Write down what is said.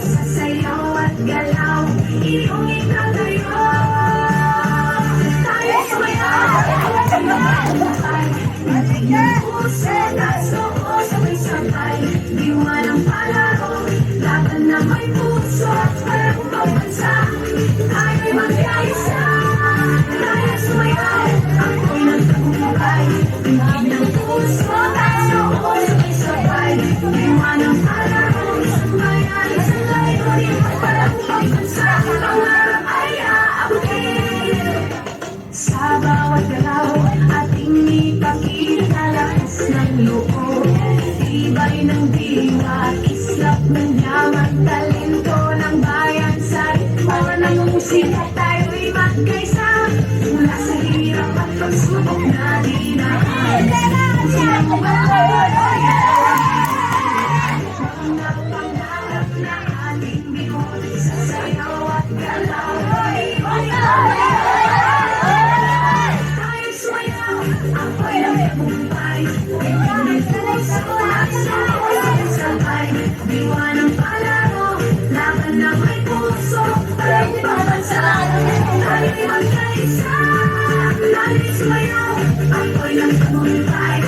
Sa sayaw at galaw, iyong itatayo. Tayo sumayaw, puset at soko sabay-sabay. Diwa ng palaro, laban na may puso at parang pagbansa. Tayo'y magkaisa, tayo sumayaw, ako'y nagtagumpay. Tingin ng puso at soko sabay-sabay. Diwa ng palaro, bayan sa layo, parang pagbansa. Pangarap ay aabutin. Sa bawat galaw, ating ipakita lakas ng loob. Tibay ng diwa, kislap ng yaman, talento ng bayan. Sa ritmo ng musika, tayo'y magkaisa. Mula sa hirap at pagsubok na dinaan. Mga pangarap na ating binuhat sa sayaw at galaw. Tayo sumayaw, ako'y nagtagumpay. Sabay, diwa ng palaro, laban na may puso, parang pabansa. Tayo'y magkaisa, tayo'y sumayaw, ako'y nagtagumpay.